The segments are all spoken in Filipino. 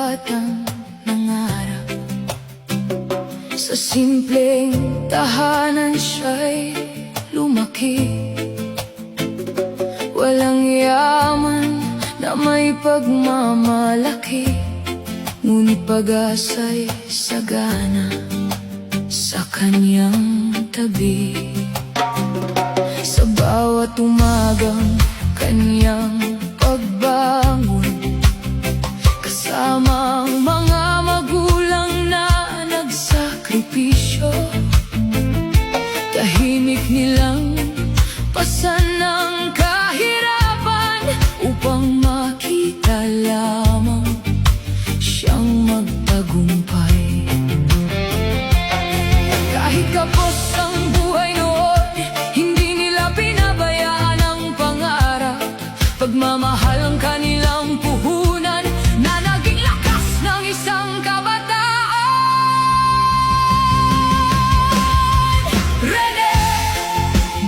batang nangarap sa simpleng tahanan siya'y lumaki. Walang yaman na may pagmamalaki, ngunit pag-asa'y sagana sa kanyang tabi. Sa bawat umagang kanyang pagbangon, kasama ang mga magulang na nagsakripisyo, tahimik nilang pasan ng kahirapan upang makita lamang siyang magtagumpay. Kahit kapos ang buhay noon, hindi nila pinabayaan ang pangarap. Pagmamahal ang kanilang puhunan na naging lakas ng isang kabataan. Rene,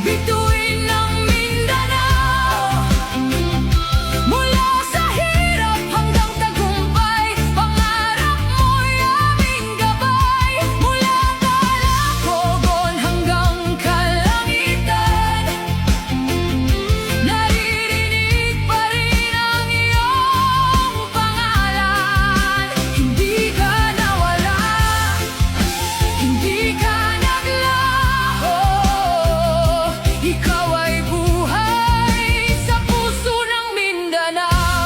bituin ng Mindanao, mula sa hirap hanggang tagumpay, pangarap mo'y aming gabay. Mula Calacogon hanggang kalangitan, naririnig pa rin ang iyong pangalan. Hindi ka nawala, hindi ka naglaho, ikaw ay buhay sa puso ng Mindanao.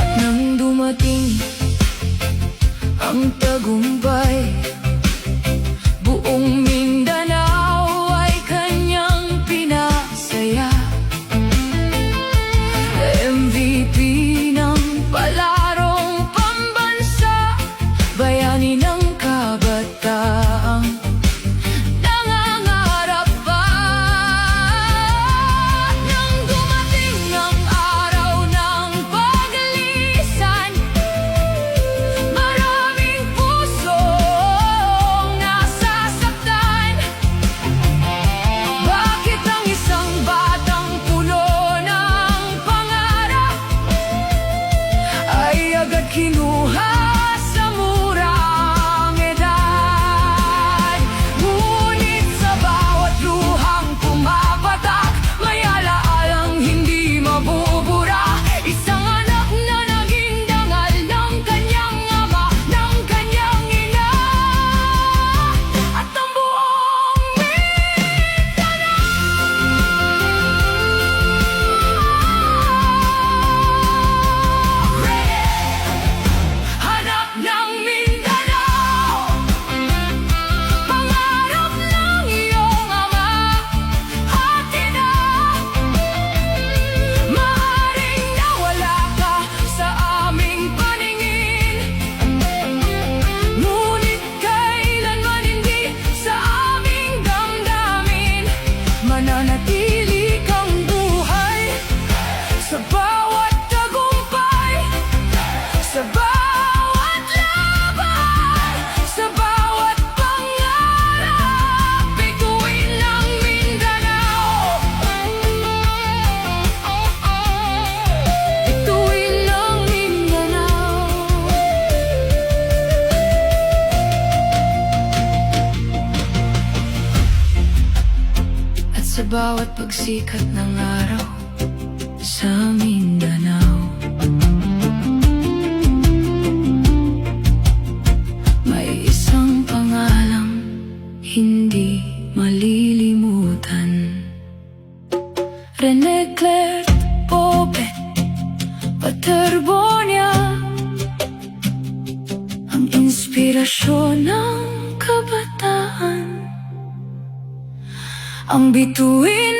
At nang dumating ang tagumpay, buong Mindanao ay kanyang pinasaya. MVP ng palarong pambansa, bayani ng kabataang nangangarap pa. Nang dumating ang araw ng paglisan, maraming pusong nasasaktan. Bakit ang isang batang puno ng pangarap ay agad kinuha sa murang edad? Ngunit sa bawat luhang pumapatak, may alaalang hindi mabubura. Isang anak na naging dangal ng kanyang ama, ng kanyang ina, at ang buong hanap ng Mindanao, pangarap ng iyong ama at ina. Maaaring nawala ka sa aming paningin, ngunit kailanman hindi sa aming damdamin. Mananatili kang buhay sa bawat tagumpay, sa bawat laban, sa bawat pangarap. Bituin ng Mindanao, bituin ng Mindanao. At sa bawat pagsikat ng araw sa Mindanao, may isang pangalang hindi malilimutan. Rene Claire Pope Paterbonia, ang inspirasyon ng kabataan, ang bituin